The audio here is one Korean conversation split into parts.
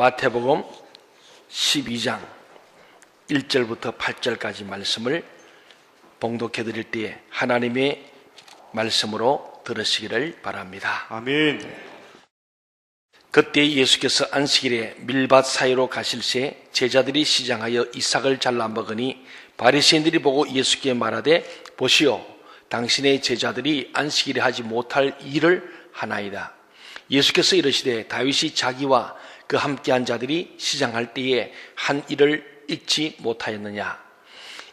마태복음 12장 1절부터 8절까지 말씀을 봉독해 드릴 때에 하나님의 말씀으로 들으시기를 바랍니다. 아멘. 그때 예수께서 안식일에 밀밭 사이로 가실새 제자들이 시장하여 이삭을 잘라 먹으니 바리새인들이 보고 예수께 말하되 보시오, 당신의 제자들이 안식일에 하지 못할 일을 하나이다. 예수께서 이르시되 다윗이 자기와 그 함께한 자들이 시장할 때에 한 일을 잊지 못하였느냐.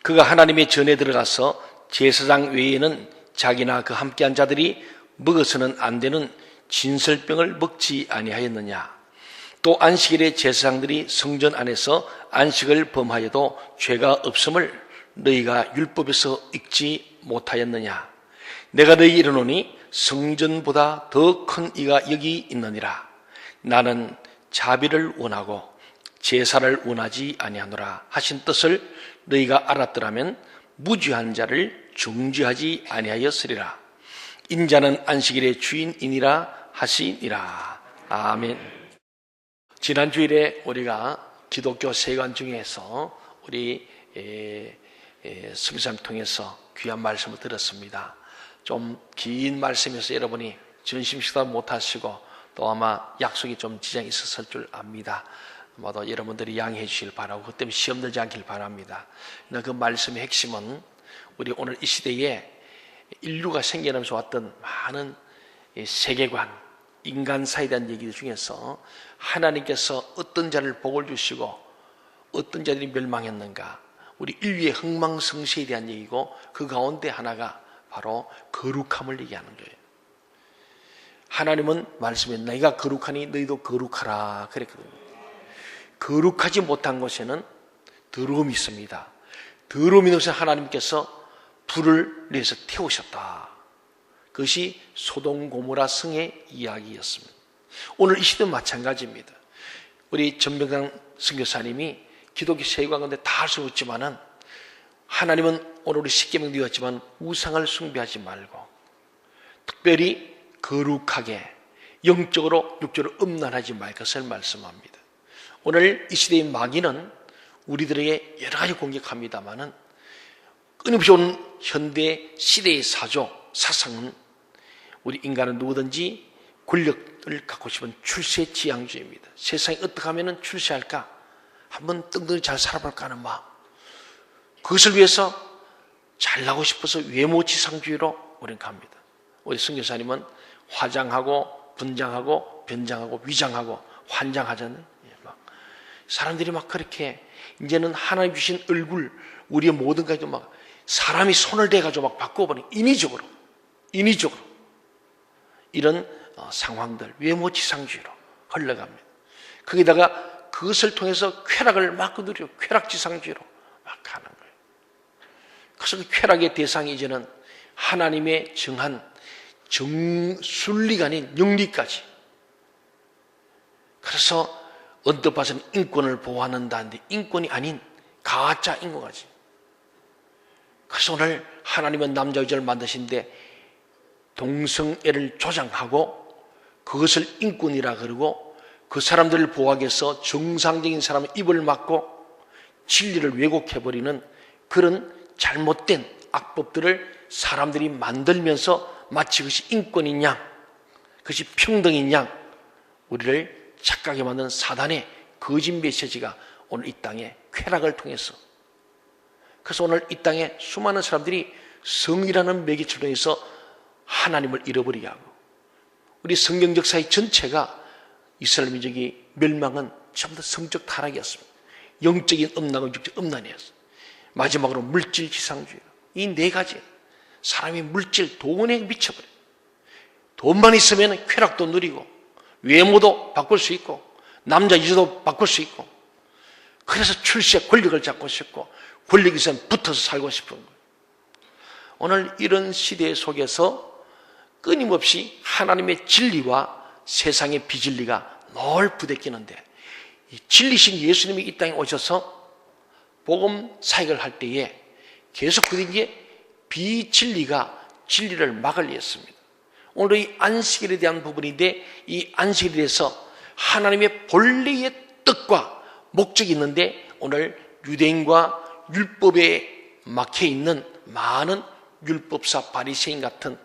그가 하나님의 전에 들어가서 제사장 외에는 자기나 그 함께한 자들이 먹어서는 안 되는 진설병을 먹지 아니하였느냐. 또 안식일에 제사장들이 성전 안에서 안식을 범하여도 죄가 없음을 너희가 율법에서 읽지 못하였느냐. 내가 너희에게 이르노니 성전보다 더 큰 이가 여기 있느니라. 나는 자비를 원하고 제사를 원하지 아니하노라 하신 뜻을 너희가 알았더라면 무죄한 자를 중죄하지 아니하였으리라. 인자는 안식일의 주인이니라 하시니라. 아멘. 지난 주일에 우리가 기독교 세관 중에서 우리 성사를 통해서 귀한 말씀을 들었습니다. 좀 긴 말씀에서 여러분이 전심식사 못하시고 또 아마 약속이 좀 지장이 있었을 줄 압니다. 아마도 여러분들이 양해해 주시길 바라고 그 때문에 시험 들지 않길 바랍니다. 그 말씀의 핵심은 우리 오늘 이 시대에 인류가 생겨나면서 왔던 많은 세계관, 인간사에 대한 얘기들 중에서 하나님께서 어떤 자를 복을 주시고 어떤 자들이 멸망했는가, 우리 인류의 흥망성쇠에 대한 얘기고 그 가운데 하나가 바로 거룩함을 얘기하는 거예요. 하나님은 말씀에 너희가 거룩하니 너희도 거룩하라 그랬거든요. 거룩하지 못한 곳에는 더러움이 있습니다. 더러움이 있는 곳에 하나님께서 불을 내서 태우셨다. 그것이 소돔 고모라 성의 이야기였습니다. 오늘 이 시대는 마찬가지입니다. 우리 전병상 선교사님이 기독교 세관 가운데 다 할 수 없지만은 하나님은 오늘 우리 십계명 되었지만 우상을 숭배하지 말고 특별히 거룩하게 영적으로 육적으로 음란하지 말 것을 말씀합니다. 오늘 이 시대의 마귀는 우리들에게 여러 가지 공격합니다만은 끊임없이 오는 현대 시대의 사상은 우리 인간은 누구든지 권력을 갖고 싶은 출세지향주의입니다. 세상에 어떻게 하면 출세할까? 한번 뜬금없이 잘 살아볼까 하는 마음. 그것을 위해서 잘나고 싶어서 외모지상주의로 우리는 갑니다. 우리 선교사님은 화장하고 분장하고 변장하고 위장하고 환장하잖아요. 사람들이 막 그렇게 이제는 하나님 주신 얼굴, 우리의 모든 것도 막 사람이 손을 대가지고 막 바꿔버리는 인위적으로 이런 상황들, 외모지상주의로 흘러갑니다. 거기다가 그것을 통해서 쾌락을 막 누리고 쾌락지상주의로 막 가는 거예요. 그래서 그 쾌락의 대상이 이제는 하나님의 정한 정순리가 아닌 영리까지. 그래서 언뜻 봐서는 인권을 보호한다는데 인권이 아닌 가짜 인권까지. 그래서 오늘 하나님은 남자 여자를 만드신데 동성애를 조장하고 그것을 인권이라 그러고 그 사람들을 보호하기 위해서 정상적인 사람의 입을 막고 진리를 왜곡해버리는 그런 잘못된 악법들을 사람들이 만들면서 마치 그것이 인권인 양, 그것이 평등인 양 우리를 착각해 만드는 사단의 거짓 메시지가 오늘 이 땅에 쾌락을 통해서, 그래서 오늘 이 땅에 수많은 사람들이 성이라는 매개체를 통해서 하나님을 잃어버리게 하고 우리 성경 역사의 전체가 이스라엘 민족이 멸망은 전부 다 성적 타락이었습니다. 영적인 음란과 육적 음란이었습니다. 마지막으로 물질 지상주의. 이 네 가지. 사람이 물질, 돈에 미쳐버려요. 돈만 있으면 쾌락도 누리고 외모도 바꿀 수 있고 남자 여자도 바꿀 수 있고 그래서 출세 권력을 잡고 싶고 권력이 있으면 붙어서 살고 싶은 거예요. 오늘 이런 시대 속에서 끊임없이 하나님의 진리와 세상의 비진리가 늘 부대끼는데 이 진리신 예수님이 이 땅에 오셔서 복음 사역을 할 때에 계속 그들에게 비진리가 진리를 막으려 했습니다. 오늘 이 안식일에 대한 부분인데 이 안식일에 대해서 하나님의 본래의 뜻과 목적이 있는데 오늘 유대인과 율법에 막혀 있는 많은 율법사 바리새인 같은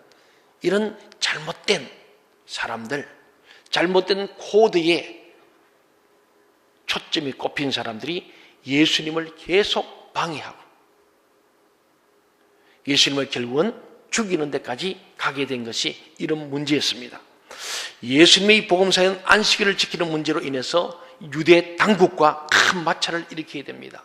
이런 잘못된 사람들, 잘못된 코드에 초점이 꼽힌 사람들이 예수님을 계속 방해하고 예수님을 결국은 죽이는 데까지 가게 된 것이 이런 문제였습니다. 예수님의 이 복음사역은 안식일을 지키는 문제로 인해서 유대 당국과 큰 마찰을 일으키게 됩니다.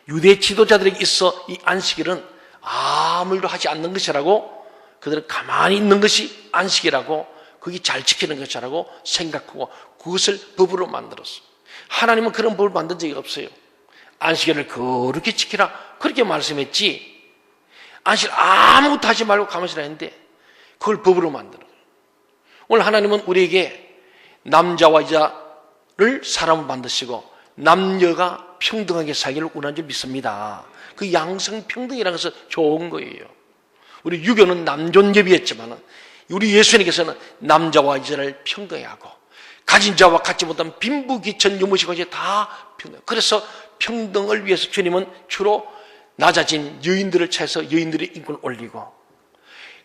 유대 지도자들에게 있어 이 안식일은 아무 일도 하지 않는 것이라고, 그들은 가만히 있는 것이 안식이라고, 그게 잘 지키는 것이라고 생각하고 그것을 법으로 만들었어요. 하나님은 그런 법을 만든 적이 없어요. 안식일을 그렇게 지키라 그렇게 말씀했지, 안식일 아무것도 하지 말고 가만히 있으라 했는데 그걸 법으로 만들어요. 오늘 하나님은 우리에게 남자와 여자를 사람을 만드시고 남녀가 평등하게 살기를 원하는 줄 믿습니다. 그 양성평등이라는 것은 좋은 거예요. 우리 유교는 남존여비였지만 우리 예수님께서는 남자와 여자를 평등하게 하고 가진 자와 갖지 못한 빈부귀천 유무시까지 다 평등. 그래서 평등을 위해서 주님은 주로 낮아진 여인들을 찾아서 여인들의 인권을 올리고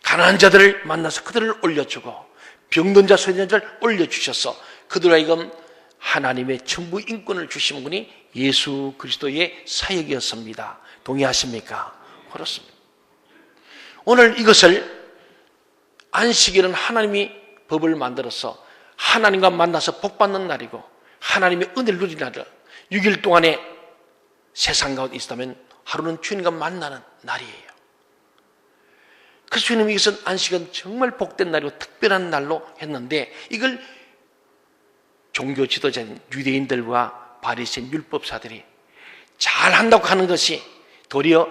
가난한 자들을 만나서 그들을 올려주고 병든 자, 소외된 자를 올려주셔서 그들로 하여금 하나님의 전부 인권을 주신 분이 예수 그리스도의 사역이었습니다. 동의하십니까? 그렇습니다. 오늘 이것을 안식일은 하나님이 법을 만들어서 하나님과 만나서 복받는 날이고 하나님의 은혜를 누리는 날이라 6일 동안에 세상 가운데 있다면 하루는 주님과 만나는 날이에요. 그래서 주님이 이것은 안식은 정말 복된 날이고 특별한 날로 했는데 이걸 종교 지도자인 유대인들과 바리새인 율법사들이 잘한다고 하는 것이 도리어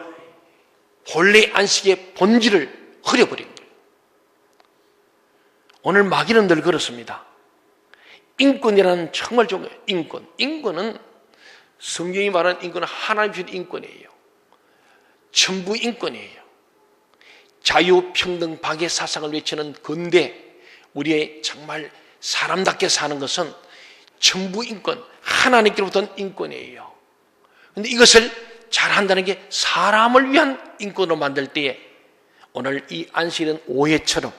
본래 안식의 본질을 흐려버린 거예요. 오늘 마귀는 늘 그렇습니다. 인권이라는 정말 좋은 거예요. 인권. 인권은 성경이 말하는 인권은 하나님 주신 인권이에요. 전부 인권이에요. 자유, 평등, 박애 사상을 외치는 근대 우리의 정말 사람답게 사는 것은 전부 인권, 하나님께로부터 인권이에요. 그런데 이것을 잘한다는 게 사람을 위한 인권으로 만들 때에 오늘 이 안식일은 오해처럼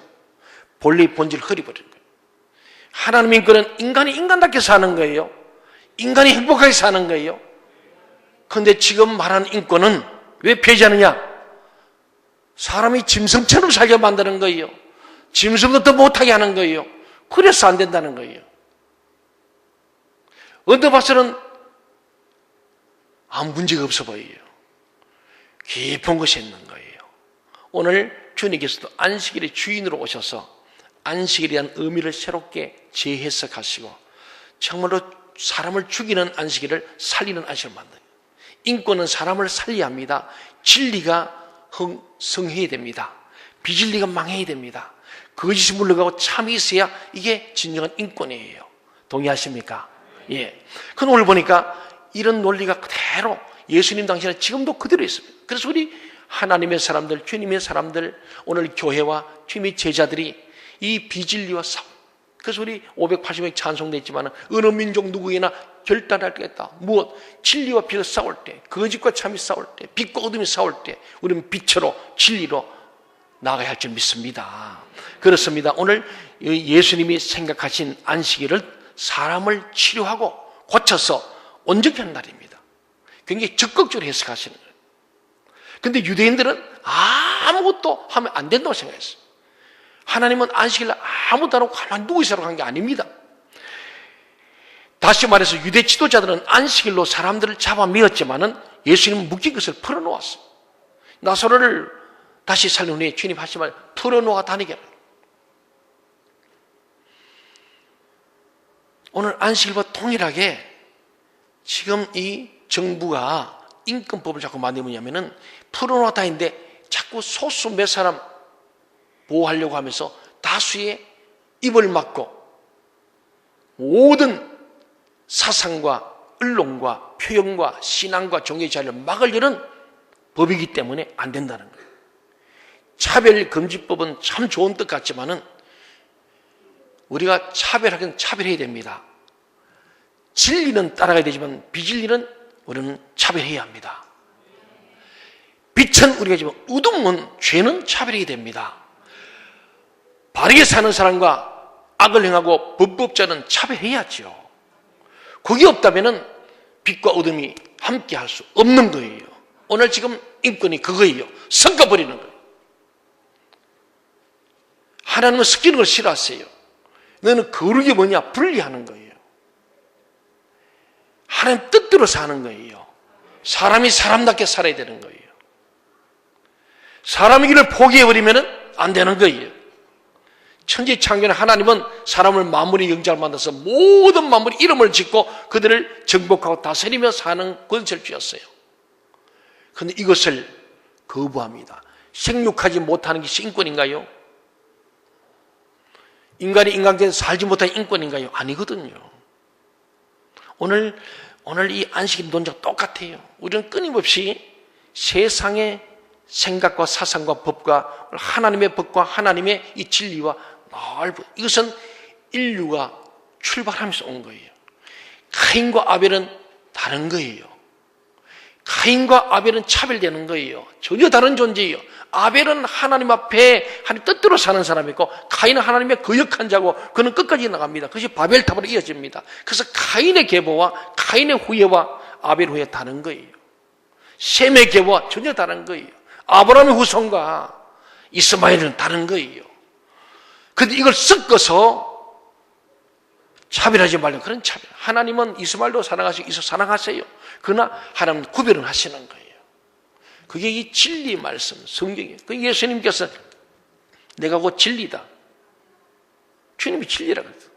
본래의 본질을 흐려버리는 거예요. 하나님의 인권은 인간이 인간답게 사는 거예요. 인간이 행복하게 사는 거예요. 그런데 지금 말하는 인권은 왜 폐지하느냐? 사람이 짐승처럼 살게 만드는 거예요. 짐승도 더 못하게 하는 거예요. 그래서 안 된다는 거예요. 어느 봐서는 아무 문제가 없어 보여요. 깊은 것이 있는 거예요. 오늘 주님께서도 안식일의 주인으로 오셔서 안식일에 대한 의미를 새롭게 재해석하시고 정말로 사람을 죽이는 안식일을 살리는 안식일을 만들어요. 인권은 사람을 살려야 합니다. 진리가 성해야 됩니다. 비진리가 망해야 됩니다. 거짓이 물러가고 참이 있어야 이게 진정한 인권이에요. 동의하십니까? 예. 그럼 오늘 보니까 이런 논리가 그대로 예수님 당시에는 지금도 그대로 있습니다. 그래서 우리 하나님의 사람들, 주님의 사람들, 오늘 교회와 주님의 제자들이 이 비진리와 싸움. 그래서 우리 580명 찬송돼 있지만 어느 민족 누구에나 결단하겠다. 무엇? 진리와 비가 싸울 때, 거짓과 참이 싸울 때, 빛과 어둠이 싸울 때 우리는 빛으로 진리로 나가야 할 줄 믿습니다. 그렇습니다. 오늘 예수님이 생각하신 안식일을 사람을 치료하고 고쳐서 온전케 하는 날입니다. 굉장히 적극적으로 해석하시는 거예요. 그런데 유대인들은 아무것도 하면 안 된다고 생각했어요. 하나님은 안식일 아무것도 안 하고 가만히 누워 있으라고 한 게 아닙니다. 다시 말해서 유대 지도자들은 안식일로 사람들을 잡아매었지만은 예수님은 묶인 것을 풀어놓았어요. 나사로를 다시 살린 후에 주님 하신 말 풀어놓아 다니게 하라. 오늘 안식일과 동일하게 지금 이 정부가 인권법을 자꾸 만들면은 풀어놓아 다니는데 자꾸 소수 몇 사람 보호하려고 하면서 다수의 입을 막고 모든 사상과 언론과 표현과 신앙과 종교의 자유를 막으려는 법이기 때문에 안 된다는 거예요. 차별금지법은 참 좋은 뜻 같지만은 우리가 차별하긴 차별해야 됩니다. 진리는 따라가야 되지만 비진리는 우리는 차별해야 합니다. 빛은 우리가 지금 어둠은 죄는 차별해야 됩니다. 바르게 사는 사람과 악을 행하고 범법자는 차별해야죠. 그게 없다면 빛과 어둠이 함께 할 수 없는 거예요. 오늘 지금 인권이 그거예요. 섞어버리는 거예요. 하나님은 섞이는 걸 싫어하세요. 너는 거룩이 뭐냐? 분리하는 거예요. 하나님 뜻대로 사는 거예요. 사람이 사람답게 살아야 되는 거예요. 사람의 길을 포기해버리면 안 되는 거예요. 천지창조는 하나님은 사람을 만물의 영장을 만들어서 모든 만물의 이름을 짓고 그들을 정복하고 다스리며 사는 권세를 주었어요. 그런데 이것을 거부합니다. 생육하지 못하는 것이 인권인가요? 인간이 인간계에서 살지 못하는 인권인가요? 아니거든요. 오늘 이 안식일 논쟁 똑같아요. 우리는 끊임없이 세상의 생각과 사상과 법과 하나님의 법과 하나님의 이 진리와 이것은 인류가 출발하면서 온 거예요. 가인과 아벨은 다른 거예요. 가인과 아벨은 차별되는 거예요. 전혀 다른 존재예요. 아벨은 하나님 앞에 하나님 뜻대로 사는 사람이고 가인은 하나님의 거역한 자고 그는 끝까지 나갑니다. 그것이 바벨탑으로 이어집니다. 그래서 가인의 계보와 가인의 후예와 아벨 후예 다른 거예요. 셈의 계보와 전혀 다른 거예요. 아브라함의 후손과 이스마엘은 다른 거예요. 그런데 이걸 섞어서 차별하지 말라는 그런 차별. 하나님은 이스마엘도 사랑하시고 이삭 사랑하세요. 그러나 하나님은 구별은 하시는 거예요. 그게 이 진리 말씀, 성경이에요. 그 예수님께서 내가 곧 진리다. 주님이 진리라고 했어요.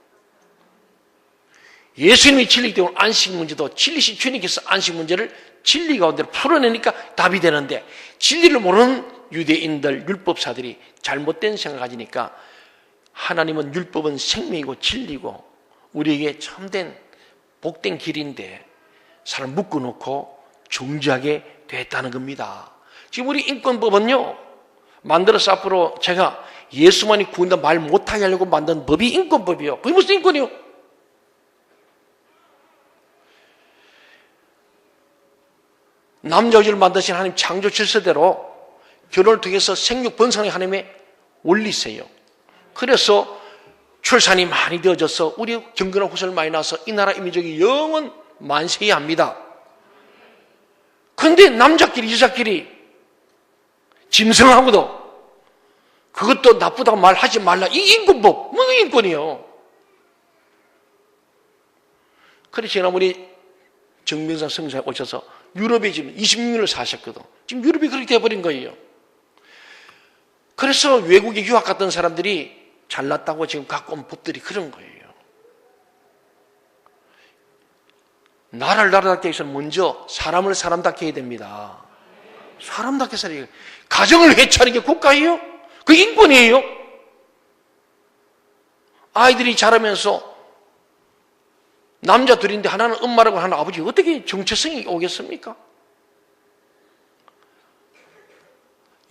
예수님이 진리이기 때문에 안식 문제도 진리신 주님께서 안식 문제를 진리 가운데로 풀어내니까 답이 되는데 진리를 모르는 유대인들, 율법사들이 잘못된 생각을 가지니까 하나님은 율법은 생명이고 진리고 우리에게 참된 복된 길인데 사람 묶어놓고 정지하게 됐다는 겁니다. 지금 우리 인권법은요, 만들어서 앞으로 제가 예수만이 구원다 말 못하게 하려고 만든 법이 인권법이요. 그게 무슨 인권이요? 남자 여자를 만드신 하나님 창조 질서대로 결혼을 통해서 생육 번성의 하나님의 원리세요. 그래서 출산이 많이 되어져서 우리 경건한 후손을 많이 낳아서 이 나라 이민족이 영원 만세해야 합니다. 그런데 남자끼리 여자끼리 짐승하고도 그것도 나쁘다고 말하지 말라. 이 인권법, 뭐 인권이요. 그래서 지난번에 정명산 성사에 오셔서 유럽에 지금 26년을 사셨거든. 지금 유럽이 그렇게 돼버린 거예요. 그래서 외국에 유학 갔던 사람들이 잘났다고 지금 갖고 온 법들이 그런 거예요. 나라를 나라답게 해서 먼저 사람을 사람답게 해야 됩니다. 사람답게 살아야 돼요. 가정을 회초하는 게 국가예요? 그 인권이에요? 아이들이 자라면서 남자 둘인데 하나는 엄마라고 하는 아버지 어떻게 정체성이 오겠습니까?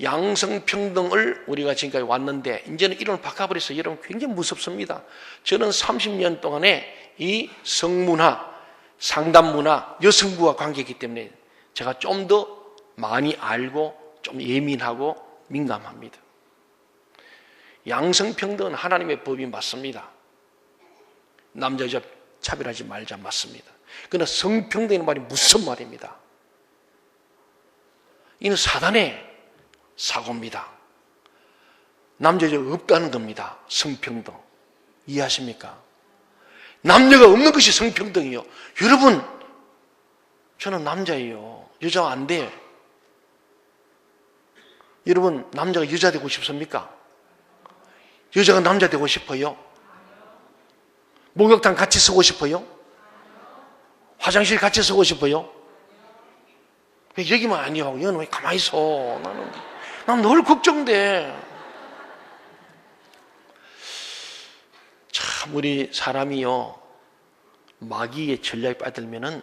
양성평등을 우리가 지금까지 왔는데 이제는 이론을 바꿔버려서 여러분 굉장히 무섭습니다. 저는 30년 동안에 이 성문화, 상담문화, 여성부와 관계이기 때문에 제가 좀 더 많이 알고 좀 예민하고 민감합니다. 양성평등은 하나님의 법이 맞습니다. 남자 여자 차별하지 말자 맞습니다. 그러나 성평등이라는 말이 무슨 말입니다? 이는 사단의 사고입니다. 남자 여자가 없다는 겁니다. 성평등. 이해하십니까? 남녀가 없는 것이 성평등이요. 여러분, 저는 남자예요. 여자가 안 돼. 여러분, 남자가 여자 되고 싶습니까? 여자가 남자 되고 싶어요? 목욕탕 같이 쓰고 싶어요? 화장실 같이 쓰고 싶어요? 왜 여기만 아니요? 여기는 왜 가만히 있어? 난 늘 걱정돼. 참, 우리 사람이요, 마귀의 전략에 빠들면은,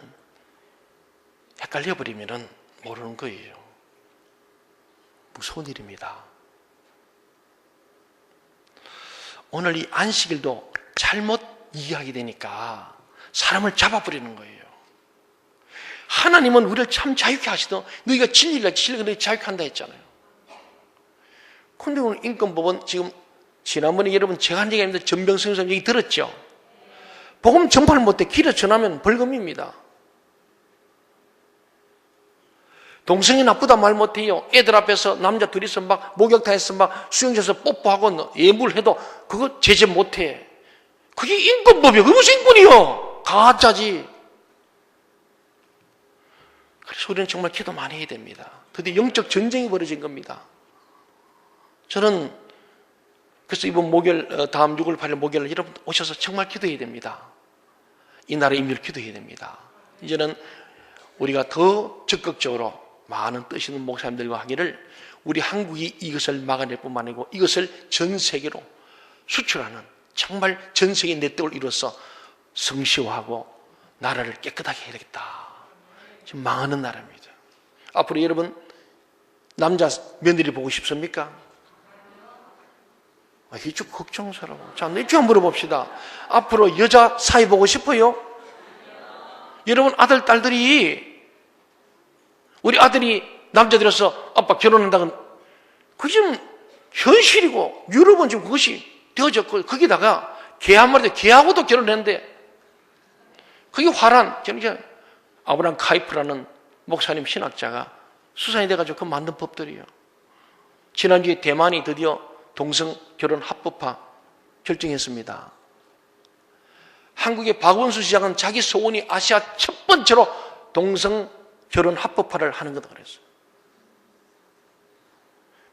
헷갈려버리면은 모르는 거예요. 무서운 일입니다. 오늘 이 안식일도 잘못 이해하게 되니까 사람을 잡아버리는 거예요. 하나님은 우리를 참 자유케 하시더 너희가 진리를 진리가 너희 자유케 한다 했잖아요. 그런데 오늘 인권법은 지금 지난번에 여러분 제가 한 적이 있는데 전병성 선생님 얘기 들었죠? 복음 전파를 못해 길에 전하면 벌금입니다. 동성이 나쁘다 말 못해요. 애들 앞에서 남자 둘이서 막 목욕탕에서 막 수영장에서 뽀뽀하고 예물을 해도 그거 제재 못해. 그게 인권법이에요. 그게 무슨 인권이요? 가짜지. 그래서 우리는 정말 기도 많이 해야 됩니다. 드디어 영적 전쟁이 벌어진 겁니다. 저는 그래서 이번 목요일 다음 6월 8일 목요일 여러분 오셔서 정말 기도해야 됩니다. 이 나라의 임무를 기도해야 됩니다. 이제는 우리가 더 적극적으로 많은 뜻 있는 목사님들과 하기를 우리 한국이 이것을 막아낼 뿐만 아니고 이것을 전 세계로 수출하는 정말 전 세계 네트워크를 이뤄서 성시화하고 나라를 깨끗하게 해야 되겠다. 지금 망하는 나라입니다. 앞으로 여러분 남자 며느리 보고 싶습니까? 이게 좀 걱정스러워. 자, 이쪽 한번 물어봅시다. 앞으로 여자 사이 보고 싶어요? 여러분 아들, 딸들이 우리 아들이 남자들에서 아빠 결혼한다는 그게 지금 현실이고 유럽은 지금 그것이 되어졌고 거기다가 개 한 마리도 개하고도 결혼했는데 그게 화란 아브라함 카이프라는 목사님 신학자가 수상이 돼가지고 그 만든 법들이에요. 지난주에 대만이 드디어 동성 결혼 합법화 결정했습니다. 한국의 박원순 시장은 자기 소원이 아시아 첫 번째로 동성 결혼 합법화를 하는 거다 그랬어요.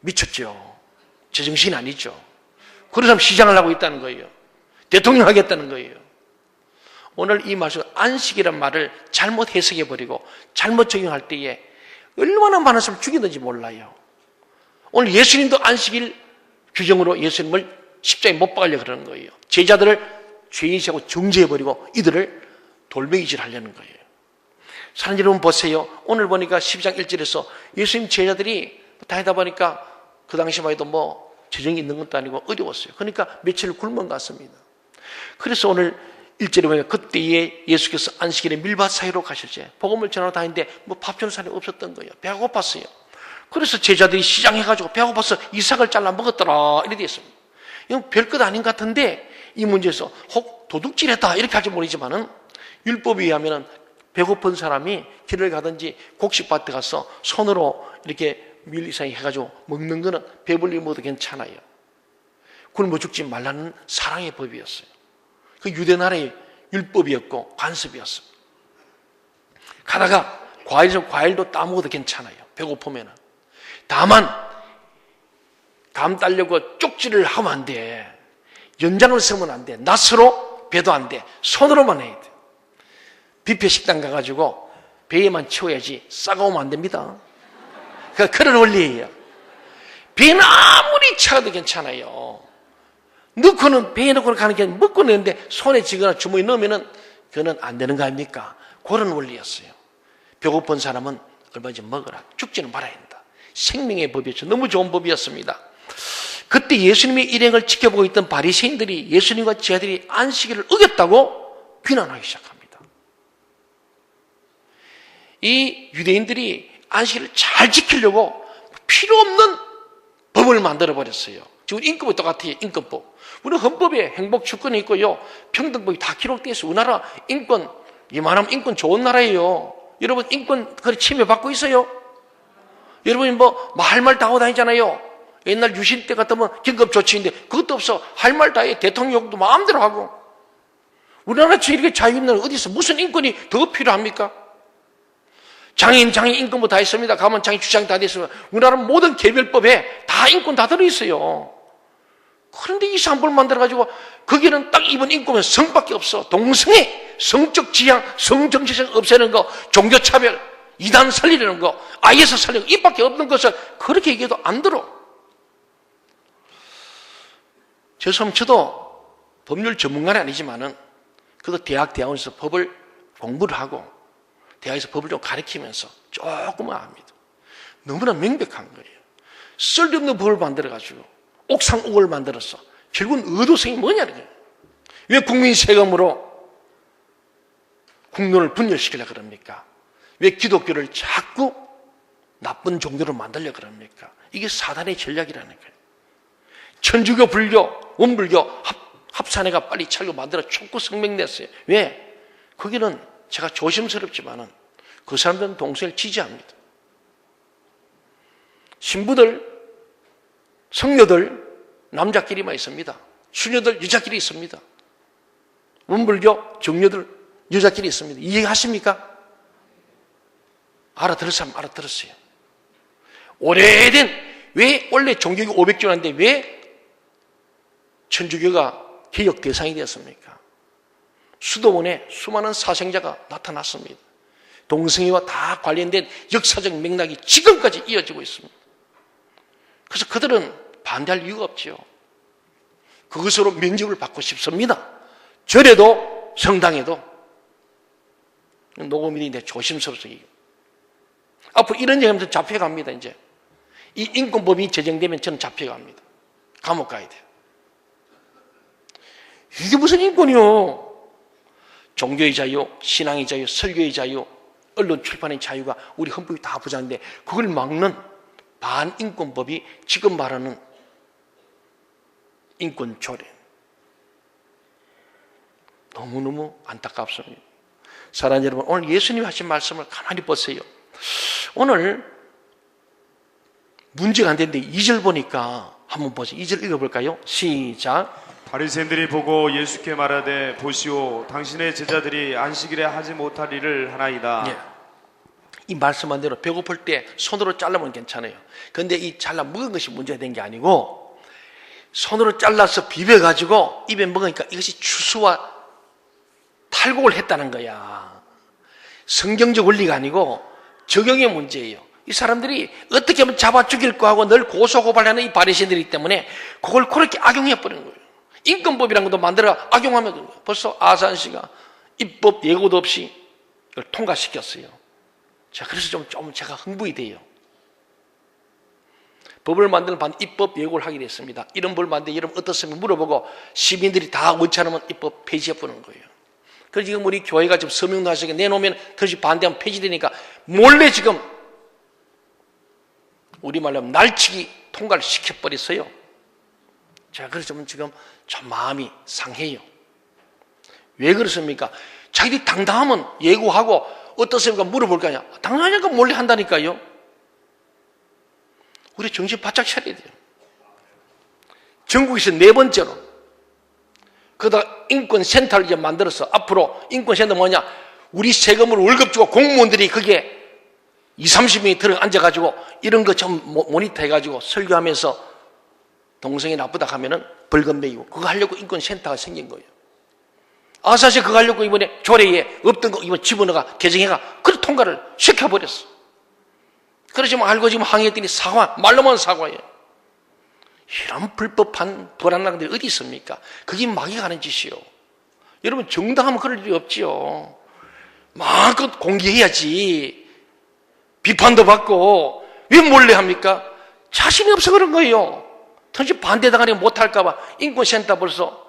미쳤죠. 제정신이 아니죠. 그런 사람 시장을 하고 있다는 거예요. 대통령 하겠다는 거예요. 오늘 이 말씀 안식이란 말을 잘못 해석해버리고 잘못 적용할 때에 얼마나 많은 사람을 죽이는지 몰라요. 오늘 예수님도 안식일 규정으로 예수님을 십자가에 못 박으려고 그러는 거예요. 제자들을 죄인시하고 정죄해버리고 이들을 돌멩이질 하려는 거예요. 사람 여러분 보세요. 오늘 보니까 12장 1절에서 예수님 제자들이 다 하다 보니까 그 당시만 해도 뭐 재정이 있는 것도 아니고 어려웠어요. 그러니까 며칠 굶은 것 같습니다. 그래서 오늘 1절에 보니까 그때에 예수께서 안식일에 밀밭 사이로 가실 때 복음을 전하러 다니는데 뭐 밥 주는 사람이 없었던 거예요. 배가 고팠어요. 그래서 제자들이 시장해가지고 배가 고파서 이삭을 잘라 먹었더라 이렇게 되어 있습니다. 이건 별것 아닌 것 같은데 이 문제에서 혹 도둑질했다 이렇게 할지 모르지만은 율법에 의하면은 배고픈 사람이 길을 가든지 곡식밭에 가서 손으로 이렇게 밀 이상이 해가지고 먹는 거는 배불리 먹어도 괜찮아요. 굶어 죽지 말라는 사랑의 법이었어요. 그 유대 나라의 율법이었고 관습이었습니다. 가다가 과일도 따먹어도 괜찮아요. 배고프면은. 다만 감 따려고 쪽지를 하면 안 돼. 연장을 쓰면 안 돼. 낫으로 배도 안 돼. 손으로만 해야 돼. 뷔페 식당 가가지고 배에만 채워야지 싸가우면 안 됩니다. 그런 원리예요. 배는 아무리 차가도 괜찮아요. 넣고는 배에 넣고 가는 게 먹고 내는데 손에 쥐거나 주머니에 넣으면은 그거는 안 되는 거 아닙니까? 그런 원리였어요. 배고픈 사람은 얼마든지 먹어라. 죽지는 말아야 한다. 생명의 법이었죠. 너무 좋은 법이었습니다. 그때 예수님의 일행을 지켜보고 있던 바리새인들이 예수님과 제자들이 안식일을 어겼다고 비난하기 시작합니다. 이 유대인들이 안식일을 잘 지키려고 필요 없는 법을 만들어버렸어요. 지금 인권법이 똑같아요. 인권법. 우리 헌법에 행복 주권이 있고요. 평등법이 다 기록되어 있어요. 우리나라 인권, 이만하면 인권 좋은 나라예요. 여러분 인권 그래 침해받고 있어요? 여러분이 뭐 할 말 다 하고 다니잖아요. 옛날 유신 때 같으면 긴급조치인데 그것도 없어. 할 말 다 해. 대통령도 마음대로 하고. 우리나라처럼 이렇게 자유 있는 어디서 무슨 인권이 더 필요합니까? 장애인 인권법 다 있습니다. 가면 장애인 주장이 다 됐습니다. 우리나라 모든 개별법에 다 인권 다 들어있어요. 그런데 이상한 걸 만들어가지고 거기는 딱 이번 인권은 성밖에 없어. 동성애, 성적 지향, 성정체성 없애는 거, 종교차별, 이단 살리려는 거, IS 살리는 거, 이밖에 없는 것을 그렇게 얘기해도 안 들어. 죄송합니다. 저도 법률 전문가는 아니지만은 그래도 대학원에서 법을 공부를 하고 대학에서 법을 좀 가르치면서 조금 압니다. 너무나 명백한 거예요. 쓸데없는 법을 만들어가지고 옥상옥을 만들었어. 결국은 의도성이 뭐냐는 거예요. 왜 국민 세금으로 국론을 분열시키려고 그럽니까? 왜 기독교를 자꾸 나쁜 종교로 만들려고 그럽니까? 이게 사단의 전략이라는 거예요. 천주교, 불교, 원불교 합산해가 빨리 차리고 만들어 촉구 성명 냈어요. 왜? 거기는 제가 조심스럽지만은 그 사람들은 동성애를 지지합니다. 신부들, 성녀들 남자끼리만 있습니다. 수녀들 여자끼리 있습니다. 원불교 정녀들 여자끼리 있습니다. 이해하십니까? 알아들을 사람 알아들었어요. 오래된, 왜 원래 종교가 500주년인데 왜 천주교가 개혁 대상이 되었습니까? 수도원에 수많은 사생자가 나타났습니다. 동성애와 다 관련된 역사적 맥락이 지금까지 이어지고 있습니다. 그래서 그들은 반대할 이유가 없지요. 그것으로 면접을 받고 싶습니다. 절에도 성당에도. 녹음이 되는데 조심스럽게. 앞으로 이런 얘기하면서 잡혀갑니다. 이제 이 인권법이 제정되면 저는 잡혀갑니다. 감옥 가야 돼요. 이게 무슨 인권이요? 종교의 자유, 신앙의 자유, 설교의 자유, 언론 출판의 자유가 우리 헌법이 다 보장인데 그걸 막는 반인권법이 지금 말하는 인권조례. 너무너무 안타깝습니다. 사랑하는 여러분, 오늘 예수님이 하신 말씀을 가만히 보세요. 오늘 문제가 안 되는데 2절 보니까 한번 보세요. 2절 읽어볼까요? 시작. 바리새인들이 보고 예수께 말하되 보시오 당신의 제자들이 안식일에 하지 못할 일을 하나이다. 예. 이 말씀한 대로 배고플 때 손으로 잘라면 괜찮아요. 그런데 이 잘라 먹은 것이 문제가 된 게 아니고 손으로 잘라서 비벼가지고 입에 먹으니까 이것이 추수와 탈곡을 했다는 거야. 성경적 원리가 아니고 적용의 문제예요. 이 사람들이 어떻게 하면 잡아 죽일 거 하고 늘 고소고발하는 이 바리새인들이기 때문에 그걸 그렇게 악용해버리는 거예요. 인권법이라는 것도 만들어 악용하면 벌써 아산시가 입법 예고도 없이 이걸 통과시켰어요. 자, 그래서 좀 제가 흥분이 돼요. 법을 만드는 반 입법 예고를 하게 됐습니다. 이런 법을 만드는데 여러분 어떻습니까? 물어보고 시민들이 다 원치 않으면 입법 폐지해버리는 거예요. 그래서 지금 우리 교회가 지금 서명도 하시게 내놓으면 다시 반대하면 폐지되니까 몰래 지금 우리말로 하면 날치기 통과를 시켜버렸어요. 자, 그래서 지금 참 마음이 상해요. 왜 그렇습니까? 자기들이 당당하면 예고하고 어떻습니까? 물어볼 거 아니야. 당당하니까 몰래 한다니까요. 우리 정신 바짝 차려야 돼요. 전국에서 4번째로 그러다 인권센터를 이제 만들어서 앞으로 인권센터 뭐냐? 우리 세금을 월급 주고 공무원들이 그게 20-30명이 들어 앉아가지고 이런 거 좀 모니터 해가지고 설교하면서 동성애 나쁘다 하면은 벌금 매기고 그거 하려고 인권센터가 생긴 거예요. 아사시 그거 하려고 이번에 조례에 없던 거 이번 집어넣어가 개정해가 그걸 통과를 시켜버렸어. 그러지 뭐 알고 지금 항의했더니 사과, 말로만 사과해요. 이런 불법한 불안한 것들이 어디 있습니까? 그게 마귀가 하는 짓이요. 여러분 정당하면 그럴 일이 없지요. 마음껏 공개해야지. 비판도 받고 왜 몰래 합니까? 자신이 없어 그런 거예요. 전시 반대당하려 못할까봐 인권센터 벌써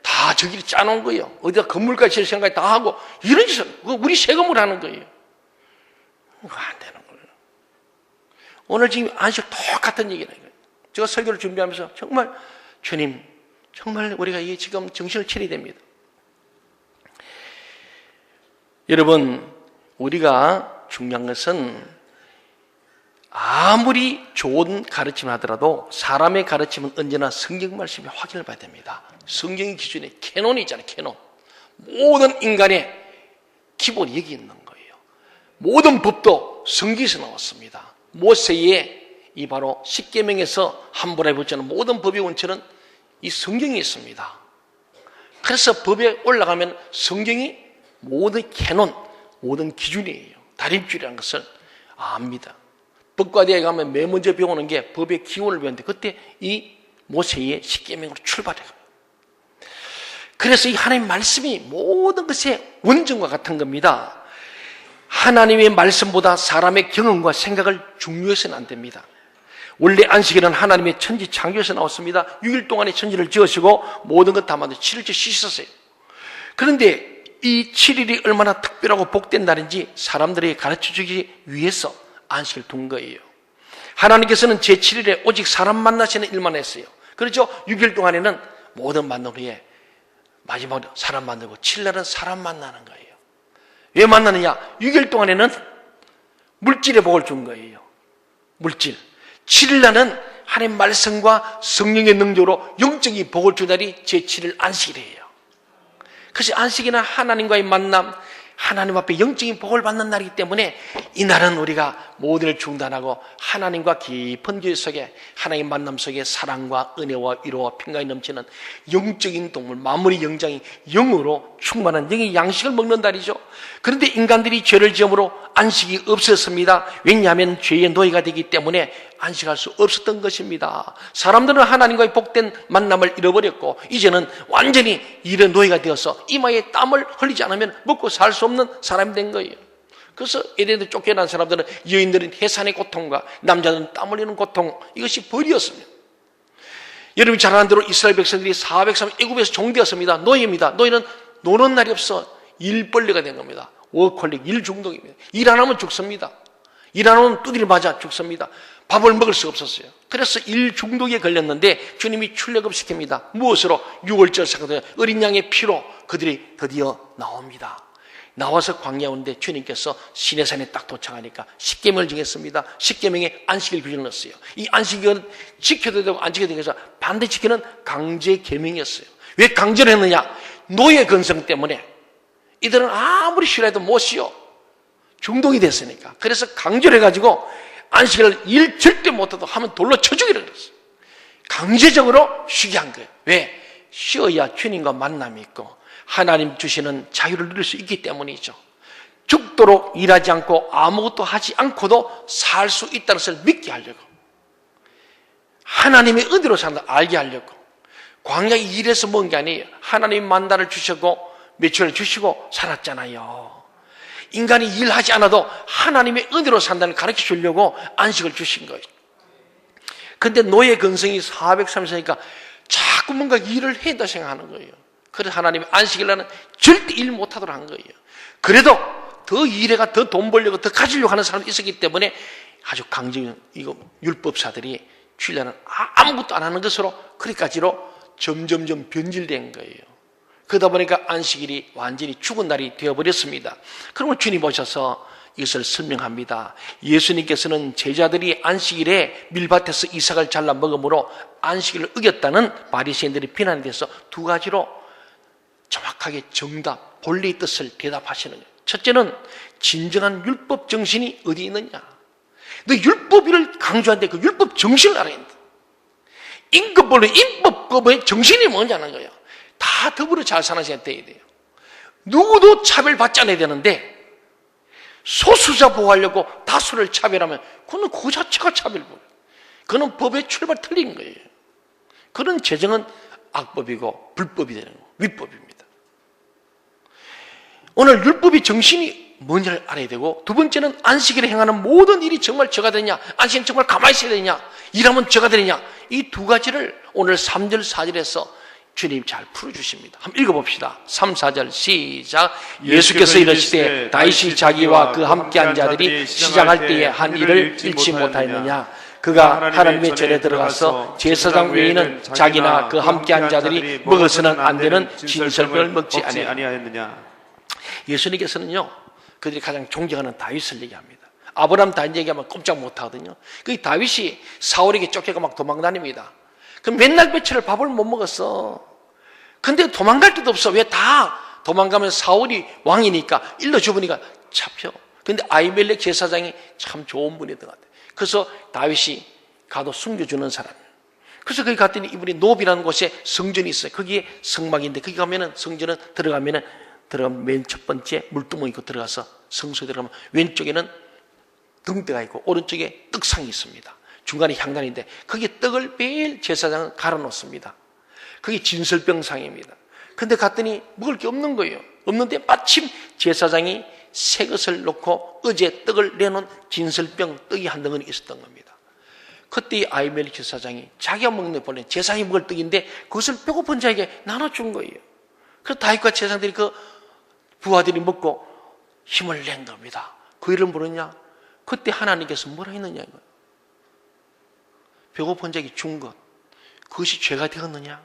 다 저기를 짜놓은 거예요. 어디다 건물까지 질 생각이 다 하고 이런 짓을 우리 세금으로 하는 거예요. 그거 안 되는 거예요. 오늘 지금 안식 똑같은 얘기는 거예요. 제가 설교를 준비하면서 정말 주님 정말 우리가 이 지금 정신을 차려야 됩니다. 여러분 우리가 중요한 것은 아무리 좋은 가르침을 하더라도 사람의 가르침은 언제나 성경 말씀에 확인을 봐야 됩니다. 성경의 기준에 캐논이 있잖아요. 캐논. 모든 인간의 기본이 여기 있는 거예요. 모든 법도 성경에서 나왔습니다. 모세의 이 바로 십계명에서 함부로 해보자는 모든 법의 원천은 이 성경에 있습니다. 그래서 법에 올라가면 성경이 모든 캐논, 모든 기준이에요. 다림줄이라는 것을 압니다. 법과대에 가면 맨 먼저 배우는 게 법의 기원을 배우는데 그때 이 모세의 십계명으로 출발해요. 그래서 이 하나님의 말씀이 모든 것의 원전과 같은 겁니다. 하나님의 말씀보다 사람의 경험과 생각을 중요해서는 안 됩니다. 원래 안식일은 하나님의 천지 창조에서 나왔습니다. 6일 동안에 천지를 지으시고 모든 것 다 만들어 7일째 쉬셨어요. 그런데 이 7일이 얼마나 특별하고 복된 날인지 사람들에게 가르쳐주기 위해서 안식을 둔 거예요. 하나님께서는 제7일에 오직 사람 만나시는 일만 했어요. 그렇죠? 6일 동안에는 모든 만난 후에 마지막으로 사람 만나고 7일은 사람 만나는 거예요. 왜 만나느냐? 6일 동안에는 물질의 복을 준 거예요. 물질. 7일날은 하나님 말씀과 성령의 능력으로 영적인 복을 준 날이 제7일 안식일이에요. 그래서 안식일은 하나님과의 만남, 하나님 앞에 영적인 복을 받는 날이기 때문에 이 날은 우리가 모든 중단하고 하나님과 깊은 교제 속에 하나님 만남 속에 사랑과 은혜와 위로와 평강이 넘치는 영적인 동물, 만물의 영장이 영으로 충만한 영의 양식을 먹는 날이죠. 그런데 인간들이 죄를 지음으로 안식이 없었습니다. 왜냐하면 죄의 노예가 되기 때문에 안식할 수 없었던 것입니다. 사람들은 하나님과의 복된 만남을 잃어버렸고 이제는 완전히 일의 노예가 되어서 이마에 땀을 흘리지 않으면 먹고 살 수 없는 사람이 된 거예요. 그래서 에덴에 쫓겨난 사람들은 여인들은 해산의 고통과 남자들은 땀 흘리는 고통, 이것이 벌이었습니다. 여러분이 잘 아는 대로 이스라엘 백성들이 403 애굽에서 종되었습니다. 노예입니다. 노예는 노는 날이 없어 일벌레가 된 겁니다. 워컬릭, 일 중독입니다. 일 안 하면 죽습니다. 일 안 하면 두드려 맞아 죽습니다. 밥을 먹을 수 없었어요. 그래서 일 중독에 걸렸는데 주님이 출애굽 시킵니다. 무엇으로? 6월절 사건에 어린 양의 피로 그들이 드디어 나옵니다. 나와서 광야 오는데 주님께서 시내산에 딱 도착하니까 십계명을 정했습니다. 십계명에 안식일 규정을 넣었어요. 이 안식일은 지켜도 되고 안 지켜도 되고 해서 반대 지키는 강제 계명이었어요. 왜 강제를 했느냐? 노예 근성 때문에 이들은 아무리 싫어해도 못 쉬어. 중독이 됐으니까. 그래서 강제를 해가지고 안식일을 일 절대 못해도 하면 돌로 쳐주기를 그랬어요. 강제적으로 쉬게 한 거예요. 왜? 쉬어야 주님과 만남이 있고 하나님 주시는 자유를 누릴 수 있기 때문이죠. 죽도록 일하지 않고 아무것도 하지 않고도 살 수 있다는 것을 믿게 하려고, 하나님의 은혜로 산다 알게 하려고. 광야에 일해서 먹은 게 아니에요. 하나님 만나를 주시고 매출을 주시고 살았잖아요. 인간이 일하지 않아도 하나님의 은혜로 산다는 가르쳐 주려고 안식을 주신 거예요. 그런데 노예 근성이 430세니까 자꾸 뭔가 일을 해야 된다 생각하는 거예요. 그래서 하나님이 안식일날은 절대 일 못하도록 한 거예요. 그래도 더 일해가 더 돈 벌려고 더 가지려고 하는 사람이 있었기 때문에 아주 강제적인 이거 율법사들이 주일날은 아무것도 안 하는 것으로 그리까지로 점점점 변질된 거예요. 그러다 보니까 안식일이 완전히 죽은 날이 되어버렸습니다. 그러면 주님 오셔서 이것을 설명합니다. 예수님께서는 제자들이 안식일에 밀밭에서 이삭을 잘라 먹음으로 안식일을 어겼다는 바리새인들의 비난에 대해서 두 가지로 정확하게 정답, 본래의 뜻을 대답하시는 거예요. 첫째는 진정한 율법 정신이 어디 있느냐? 너 율법을 강조하는데 그 율법 정신을 알아야 된다. 임금벌로 임법법의 정신이 뭐냐는 거예요. 다 더불어 잘 사는 시간이 돼야 돼요. 누구도 차별받지 않아야 되는데 소수자 보호하려고 다수를 차별하면 그건 그 자체가 차별법이에요. 그건 법의 출발 틀린 거예요. 그런 재정은 악법이고 불법이 되는 거예요. 위법입니다. 오늘 율법의 정신이 뭔지를 알아야 되고, 두 번째는 안식일에 행하는 모든 일이 정말 저가 되냐, 안식일은 정말 가만히 있어야 되냐, 일하면 저가 되느냐, 이 두 가지를 오늘 3절 4절에서 주님 잘 풀어주십니다. 한번 읽어봅시다. 3, 4절 시작. 예수께서 이르시되 다윗이 자기와 그 함께한 자들이 시작할 때에 한 일을 잃지 못하였느냐. 그가 하나님의 전에 들어가서 제사장 외에는 자기나 그 함께한 자들이 먹어서는 안 되는 진설병을 먹지 아니하였느냐. 예수님께서는요, 그들이 가장 존경하는 다윗을 얘기합니다. 아브라함 다윗 얘기하면 꼼짝 못하거든요. 그 다윗이 사울에게 쫓겨가 막 도망다닙니다. 그럼 맨날 며칠을 밥을 못 먹었어. 근데 도망갈 데도 없어. 왜? 다 도망가면 사울이 왕이니까 일러 주부니까 잡혀. 근데 아히멜렉 제사장이 참 좋은 분이었던 것 같아요. 그래서 다윗이 가도 숨겨주는 사람. 그래서 거기 갔더니 이분이 노비라는 곳에 성전이 있어요. 거기에 성막인데 거기 가면은 성전은 들어가면 맨 첫 번째 물두멍이 있고 들어가서 성소에 들어가면 왼쪽에는 등대가 있고 오른쪽에 떡상이 있습니다. 중간에 향단인데 거기에 떡을 매일 제사장은 갈아 놓습니다. 그게 진설병상입니다. 근데 갔더니 먹을 게 없는 거예요. 없는데 마침 제사장이 새 것을 놓고 어제 떡을 내놓은 진설병 떡이 한 덩어리 있었던 겁니다. 그때 아히멜렉 제사장이 자기가 먹는 본래 제사장이 먹을 떡인데 그것을 배고픈 자에게 나눠준 거예요. 그래서 다윗과 제사장들이 그 부하들이 먹고 힘을 낸 겁니다. 그 일은 뭐냐? 그때 하나님께서 뭐라 했느냐 이거예요. 배고픈 자에게 준 것, 그것이 죄가 되었느냐?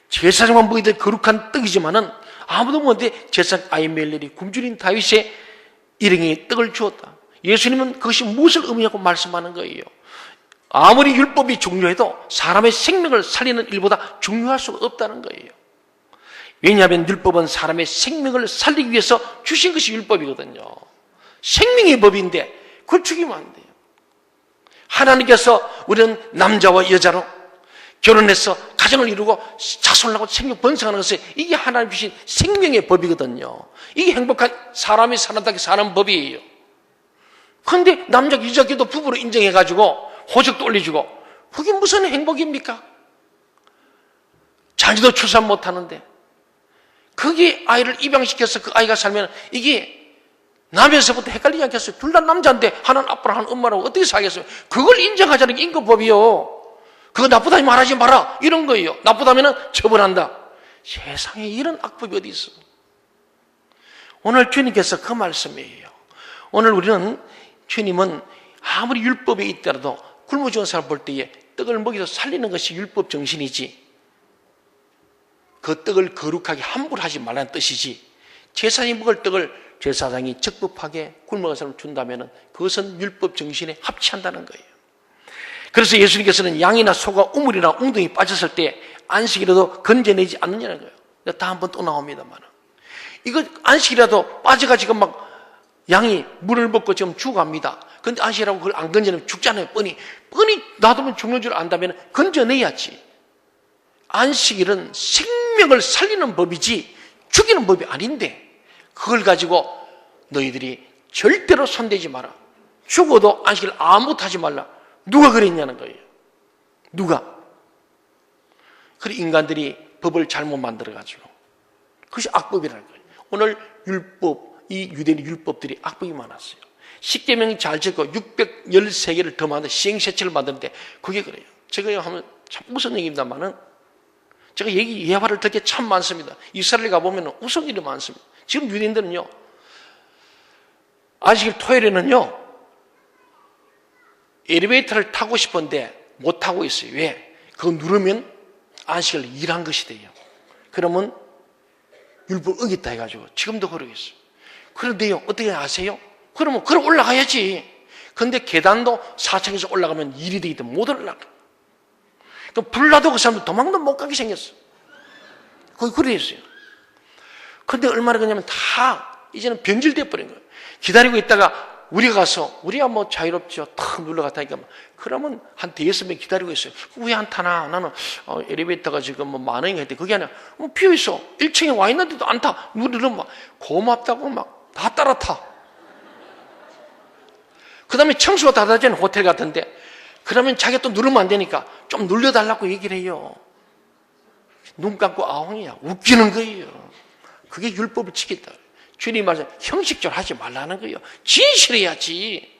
제사장만 먹이던 거룩한 떡이지만은 아무도 모르는데 제사장 아히멜렉이 굶주린 다윗의 일행에게 떡을 주었다. 예수님은 그것이 무엇을 의미하고 말씀하는 거예요. 아무리 율법이 중요해도 사람의 생명을 살리는 일보다 중요할 수가 없다는 거예요. 왜냐하면 율법은 사람의 생명을 살리기 위해서 주신 것이 율법이거든요. 생명의 법인데 그걸 죽이면 안 돼요. 하나님께서 우리는 남자와 여자로 결혼해서 가정을 이루고 자손을 낳고 생명 번성하는 것이 이게 하나님 주신 생명의 법이거든요. 이게 행복한 사람이 살아나게 사는 법이에요. 그런데 남자 여자끼도 부부로 인정해가지고 호적도 올려주고 그게 무슨 행복입니까? 자기도 출산 못하는데 거기에 아이를 입양시켜서 그 아이가 살면 이게 남에서부터 헷갈리지 않겠어요? 둘 다 남자인데 하나는 아빠랑 하나는 엄마라고 어떻게 살겠어요? 그걸 인정하자는 게 인권법이요. 그거 나쁘다니 말하지 마라 이런 거예요. 나쁘다면 처벌한다. 세상에 이런 악법이 어디 있어? 오늘 주님께서 그 말씀이에요. 오늘 우리는 주님은 아무리 율법에 있더라도 굶어 죽은 사람 볼 때에 떡을 먹여서 살리는 것이 율법 정신이지 그 떡을 거룩하게 함부로 하지 말라는 뜻이지 제사장이 먹을 떡을 제사장이 적법하게 굶어간 사람을 준다면 그것은 율법 정신에 합치한다는 거예요. 그래서 예수님께서는 양이나 소가 우물이나 웅덩이 빠졌을 때 안식이라도 건져내지 않느냐는 거예요. 다 한번 또 나옵니다만 이거 안식이라도 빠져가지고 막 양이 물을 먹고 지금 죽어갑니다. 근데 안식이라고 그걸 안 건져내면 죽잖아요. 뻔히 놔두면 죽는 줄 안다면 건져내야지. 안식일은 생명을 살리는 법이지 죽이는 법이 아닌데 그걸 가지고 너희들이 절대로 손대지 마라. 죽어도 안식일 아무것도 하지 말라. 누가 그랬냐는 거예요. 누가? 그래 인간들이 법을 잘못 만들어가지고 그것이 악법이라는 거예요. 오늘 율법, 이 유대인 율법들이 악법이 많았어요. 십계명이 잘 적고 613개를 더 만든 시행세칙을 만드는데 그게 그래요. 제가 하면 참 무슨 얘기입니다만은 제가 예화를 듣게 참 많습니다. 이스라엘 가보면 우스운 일이 많습니다. 지금 유대인들은요, 안식일 토요일에는요, 엘리베이터를 타고 싶은데 못 타고 있어요. 왜? 그거 누르면 안식일 일한 것이 돼요. 그러면 율법 어겼다 해가지고 지금도 그러고 있어요. 그런데요, 어떻게 아세요? 그러면 올라가야지. 근데 계단도 4층에서 올라가면 일이 되기 때문에 못 올라가. 불나도 그 사람들 도망도 못 가게 생겼어. 거기 그래 있어요. 근데 얼마나 그러냐면 다 이제는 변질돼 버린 거예요. 기다리고 있다가 우리가 가서 우리야 뭐 자유롭죠. 탁 눌러갔다니까 그러면 한 5명 기다리고 있어요. 왜 안 타나? 나는 엘리베이터가 지금 뭐 10,000원인가 했대. 그게 아니라 비어 있어. 1층에 와 있는데도 안 타. 누르면 막 고맙다고 막 다 따라 타. 그 다음에 청소가 다 되는 호텔 같은데 그러면 자기가 또 누르면 안 되니까 좀 눌러달라고 얘기를 해요. 눈 감고 아웅이야. 웃기는 거예요. 그게 율법을 지켰다. 주님 말씀 형식적으로 하지 말라는 거예요. 진실해야지.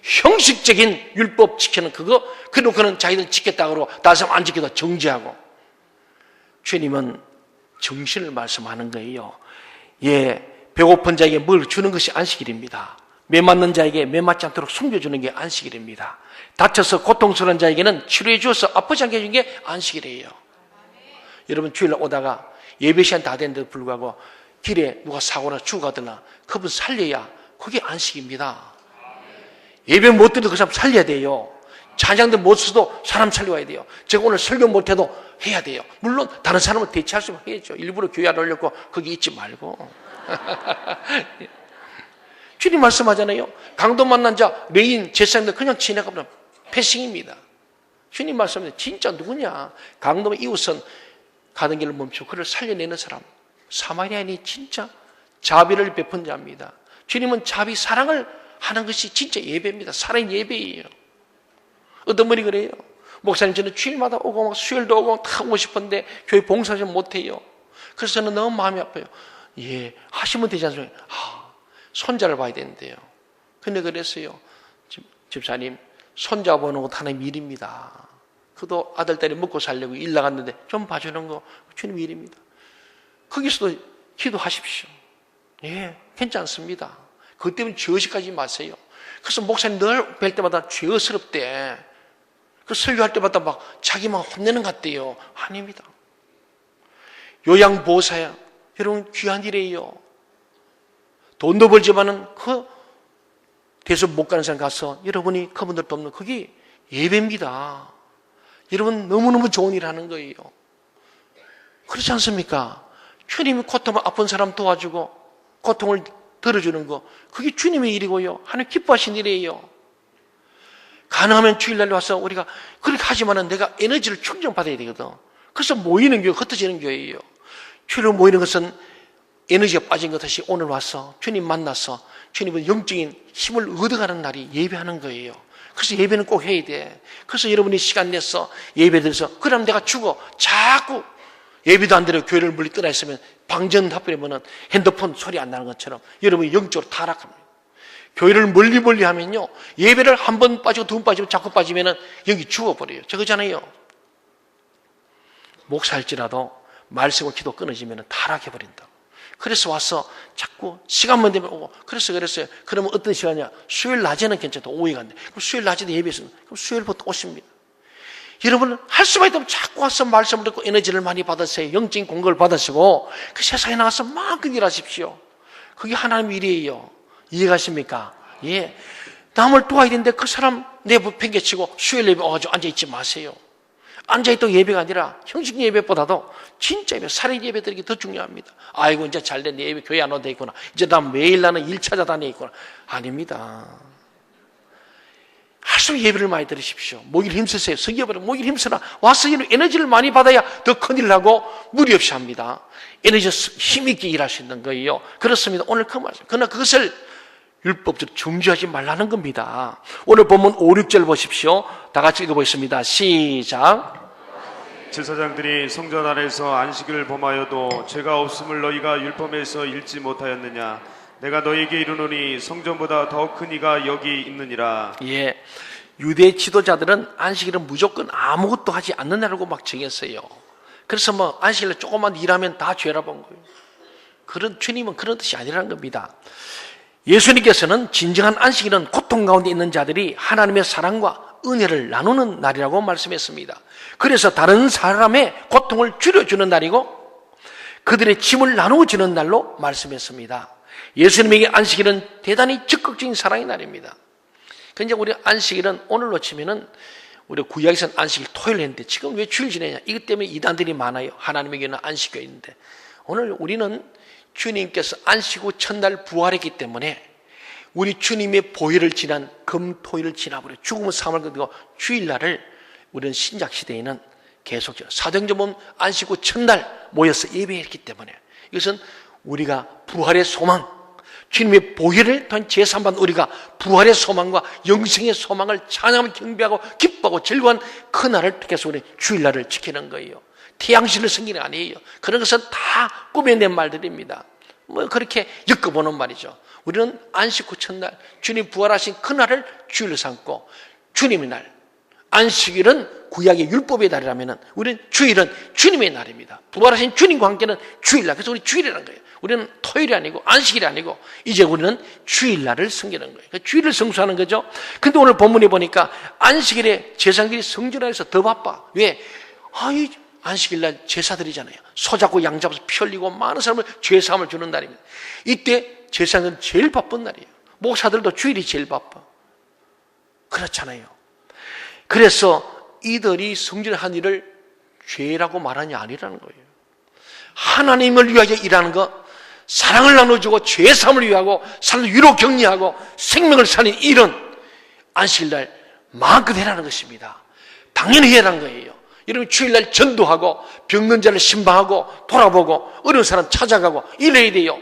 형식적인 율법 지키는 그거 그놓고는 자기들 지켰다고 그러고 다른 사람 안 지켜도 정지하고. 주님은 정신을 말씀하는 거예요. 예, 배고픈 자에게 뭘 주는 것이 안식일입니다. 매맞는 자에게 매맞지 않도록 숨겨주는 게 안식일입니다. 다쳐서 고통스러운 자에게는 치료해 주어서 아프지 않게 해주는 게 안식일이에요. 여러분 주일날 오다가 예배 시간 다 됐는데도 불구하고 길에 누가 사고나 죽어가거나 그분 살려야 그게 안식입니다. 예배 못 드려도 그 사람 살려야 돼요. 찬양도 못 써도 사람 살려야 돼요. 제가 오늘 설교 못해도 해야 돼요. 물론 다른 사람을 대체할 수 해야죠. 일부러 교회 안 올렸고 거기 있지 말고. 주님 말씀하잖아요. 강도 만난 자, 레인, 제사장들 그냥 지나가면 패싱입니다. 주님 말씀하잖아요. 진짜 누구냐? 강도의 이웃은 가는 길을 멈추고 그를 살려내는 사람. 사마리아인이 진짜 자비를 베푼 자입니다. 주님은 자비, 사랑을 하는 것이 진짜 예배입니다. 사랑 예배예요. 어떤 분이 그래요. 목사님 저는 주일마다 오고 막 수요일도 오고 다 오고 싶은데 교회 봉사 좀 못해요. 그래서 저는 너무 마음이 아파요. 예, 하시면 되지 않습니까? 손자를 봐야 되는데요. 근데 그랬어요. 집사님, 손자 보는 것 하나님 일입니다. 그도 아들, 딸이 먹고 살려고 일 나갔는데 좀 봐주는 거 주님 일입니다. 거기서도 기도하십시오. 예, 괜찮습니다. 그것 때문에 죄의식하지 마세요. 그래서 목사님 늘 뵐 때마다 죄의스럽대. 그 설교할 때마다 막 자기만 혼내는 것 같대요. 아닙니다. 요양보호사야. 여러분 귀한 일이에요. 돈도 벌지만은 그 대수 못 가는 사람 가서 여러분이 그분들 돕는 그게 예배입니다. 여러분 너무너무 좋은 일 하는 거예요. 그렇지 않습니까? 주님이 고통 아픈 사람 도와주고 고통을 덜어주는 거 그게 주님의 일이고요. 하나님 기뻐하신 일이에요. 가능하면 주일날 와서 우리가 그렇게 하지만은 내가 에너지를 충전받아야 되거든. 그래서 모이는 교회, 흩어지는 교회예요. 주일로 모이는 것은 에너지가 빠진 것 같이 오늘 와서 주님 만나서 주님은 영적인 힘을 얻어가는 날이 예배하는 거예요. 그래서 예배는 꼭 해야 돼. 그래서 여러분이 시간 내서 예배 드려서 그럼 내가 죽어. 자꾸 예배도 안 드려 교회를 멀리 떠나 있으면 방전해버리면 핸드폰 소리 안 나는 것처럼 여러분이 영적으로 타락합니다. 교회를 멀리 하면요. 예배를 한 번 빠지고 두 번 빠지고 자꾸 빠지면은 여기 죽어버려요. 저거잖아요. 목사일지라도 말씀과 기도 끊어지면 타락해버린다. 그래서 와서 자꾸 시간만 되면 오고 그랬어요. 그러면 어떤 시간이냐? 수요일 낮에는 괜찮다. 오후가 안 돼. 그럼 수요일 낮에도 예배했으면 그럼 수요일부터 오십니다. 여러분은 할 수만 있다면 자꾸 와서 말씀을 듣고 에너지를 많이 받으세요. 영적인 공급을 받으시고 그 세상에 나가서 마음껏 일하십시오. 그게 하나님의 일이에요. 이해가십니까? 예. 남을 도와야 되는데 그 사람 내부 팽개치고 수요일 예배 와가지고 앉아있지 마세요. 앉아있던 예배가 아니라 형식 예배보다도 진짜 예배, 살인 예배 드리기 더 중요합니다. 아이고 이제 잘된 예배 교회 안 오다 있구나. 이제 나 매일 나는 일 찾아다니 있구나. 아닙니다. 할 수 있는 예배를 많이 들으십시오. 목일 힘쓰세요. 성경으로 목일 힘쓰나 와서 에너지를 많이 받아야 더 큰일을 하고 무리 없이 합니다. 에너지 힘있게 일할 수 있는 거예요. 그렇습니다. 오늘 그 말씀. 그러나 그것을 율법적으로 중지하지 말라는 겁니다. 오늘 본문 5, 6절 보십시오. 다 같이 읽어보겠습니다. 시작. 제사장들이 성전 안에서 안식일을 범하여도 죄가 없음을 너희가 율법에서 읽지 못하였느냐? 내가 너희에게 이르노니 성전보다 더 큰 이가 여기 있느니라. 예, 유대 지도자들은 안식일은 무조건 아무것도 하지 않는다고 막 정했어요. 그래서 뭐 안식일에 조금만 일하면 다 죄라 본 거예요. 주님은 그런 뜻이 아니라는 겁니다. 예수님께서는 진정한 안식일은 고통 가운데 있는 자들이 하나님의 사랑과 은혜를 나누는 날이라고 말씀했습니다. 그래서 다른 사람의 고통을 줄여주는 날이고 그들의 짐을 나누어주는 날로 말씀했습니다. 예수님에게 안식일은 대단히 적극적인 사랑의 날입니다. 그러니까 우리 안식일은 오늘로 치면은 우리 구약에서는 안식일 토요일 했는데 지금 왜 주일 지내냐? 이것 때문에 이단들이 많아요. 하나님에게는 안식일이 있는데 오늘 우리는 주님께서 안식 후 첫날 부활했기 때문에 우리 주님의 보혈을 지난 금토일을 지나버려 죽음의 삶을 거두고 주일날을 우리는 신약시대에는 계속 사도행전 안식 후 첫날 모여서 예배했기 때문에 이것은 우리가 부활의 소망, 주님의 보혈을 통한 제3반 우리가 부활의 소망과 영생의 소망을 찬양하며 경배하고 기뻐하고 즐거운 그 날을 통해서 우리 주일날을 지키는 거예요. 태양신을 섬기는 게 아니에요. 그런 것은 다 꾸며낸 말들입니다. 뭐 그렇게 엮어보는 말이죠. 우리는 안식 후 첫날 주님 부활하신 그 날을 주일로 삼고 주님의 날, 안식일은 구약의 율법의 날이라면 우리는 주일은 주님의 날입니다. 부활하신 주님과 함께는 주일날. 그래서 우리 주일이라는 거예요. 우리는 토요일이 아니고 안식일이 아니고 이제 우리는 주일날을 섬기는 거예요. 그러니까 주일을 성수하는 거죠. 근데 오늘 본문에 보니까 안식일에 제사장들이 성전에서 더 바빠. 왜? 안식일날 제사드리잖아요. 소 잡고 양 잡아서 피 흘리고 많은 사람을 죄사함을 주는 날입니다. 이때 제사장은 제일 바쁜 날이에요. 목사들도 주일이 제일 바빠. 그렇잖아요. 그래서 이들이 성전에 한 일을 죄라고 말하니 아니라는 거예요. 하나님을 위하여 일하는 것, 사랑을 나눠주고 죄사함을 위하고 사람을 위로 격려하고 생명을 살리는 일은 안식일날 마음껏 해라는 것입니다. 당연히 해라는 거예요. 여러분 주일날 전도하고 병든 자를 신방하고 돌아보고 어려운 사람 찾아가고 이래야 돼요.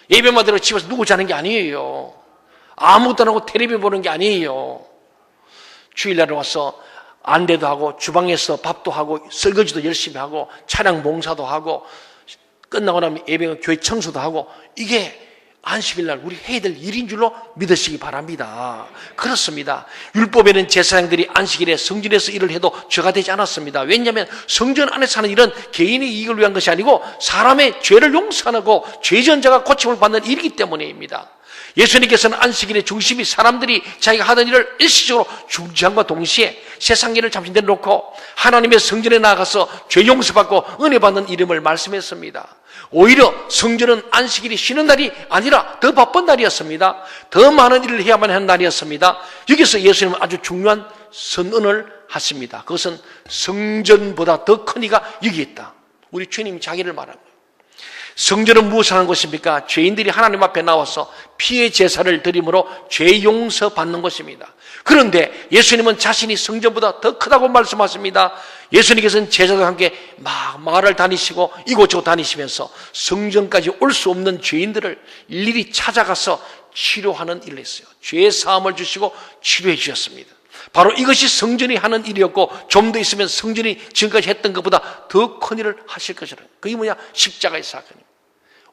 예배만 들어 집에서 누구 자는 게 아니에요. 아무것도 안 하고 텔레비 보는 게 아니에요. 주일날에 와서 안대도 하고 주방에서 밥도 하고 설거지도 열심히 하고 차량 봉사도 하고 끝나고 나면 예배 교회 청소도 하고 이게 안식일 날 우리 해야 될 일인 줄로 믿으시기 바랍니다. 그렇습니다. 율법에는 제사장들이 안식일에 성전에서 일을 해도 죄가 되지 않았습니다. 왜냐하면 성전 안에서 하는 일은 개인의 이익을 위한 것이 아니고 사람의 죄를 용서하고 죄전자가 고침을 받는 일이기 때문입니다. 예수님께서는 안식일의 중심이 사람들이 자기가 하던 일을 일시적으로 중지함과 동시에 세상 일을 잠시 내려놓고 하나님의 성전에 나아가서 죄 용서받고 은혜 받는 이름을 말씀했습니다. 오히려 성전은 안식일이 쉬는 날이 아니라 더 바쁜 날이었습니다. 더 많은 일을 해야만 하는 날이었습니다. 여기서 예수님은 아주 중요한 선언을 하십니다. 그것은 성전보다 더 큰 이가 여기 있다. 우리 주님이 자기를 말합니다. 성전은 무엇을 하는 것입니까? 죄인들이 하나님 앞에 나와서 피의 제사를 드림으로 죄 용서 받는 것입니다. 그런데 예수님은 자신이 성전보다 더 크다고 말씀하십니다. 예수님께서는 제자들과 함께 막 마을을 다니시고 이곳저곳 다니시면서 성전까지 올 수 없는 죄인들을 일일이 찾아가서 치료하는 일을 했어요. 죄 사함을 주시고 치료해 주셨습니다. 바로 이것이 성전이 하는 일이었고 좀 더 있으면 성전이 지금까지 했던 것보다 더 큰 일을 하실 것이라. 그게 뭐냐? 십자가의 사건입니다.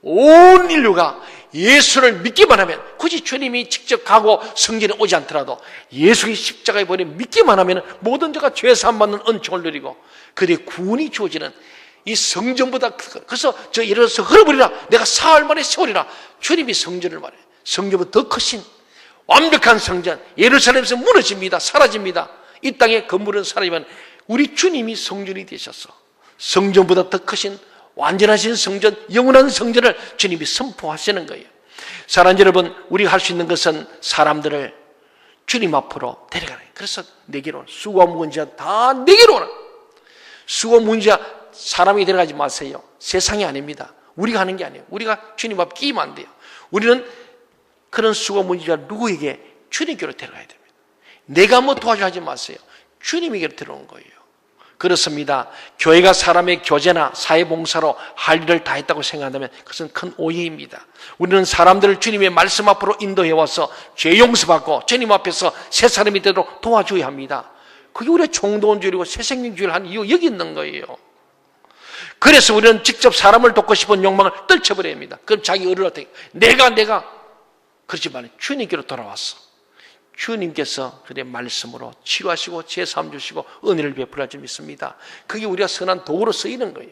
온 인류가 예수를 믿기만 하면, 굳이 주님이 직접 가고 성전에 오지 않더라도 예수의 십자가에 보내 믿기만 하면 모든 자가 죄 사함 받는 은총을 누리고 그들의 구원이 주어지는 이 성전보다 그래서 저 예를 들어서 흘러버리라, 내가 사흘 만에 세우리라. 주님이 성전을 말해요. 성전보다 더 크신 완벽한 성전, 예루살렘에서 무너집니다. 사라집니다. 이 땅의 건물은 사라지만 우리 주님이 성전이 되셔서 성전보다 더 크신 완전하신 성전, 영원한 성전을 주님이 선포하시는 거예요. 사랑하는 여러분, 우리가 할 수 있는 것은 사람들을 주님 앞으로 데려가는 거예요. 그래서 내게로 수고 무거운 자 다 내게로 오라. 수고 무거운 자 사람이 데려가지 마세요. 세상이 아닙니다. 우리가 하는 게 아니에요. 우리가 주님 앞에 끼면 안 돼요. 우리는 그런 수고 무거운 자 누구에게? 주님께로 데려가야 됩니다. 내가 뭐 도와줘 하지 마세요. 주님에게로 데려오는 거예요. 그렇습니다. 교회가 사람의 교제나 사회봉사로 할 일을 다 했다고 생각한다면 그것은 큰 오해입니다. 우리는 사람들을 주님의 말씀 앞으로 인도해와서 죄 용서받고 주님 앞에서 새 사람이 되도록 도와줘야 합니다. 그게 우리의 총동원주의고 새생명주의를 하는 이유 여기 있는 거예요. 그래서 우리는 직접 사람을 돕고 싶은 욕망을 떨쳐버려야 합니다. 그럼 자기 의를 어떻게 내가 그렇지 말고 주님께로 돌아왔어. 주님께서 그의 말씀으로 치료하시고 제사함 주시고 은혜를 베풀어 줄 믿습니다. 그게 우리가 선한 도구로 쓰이는 거예요.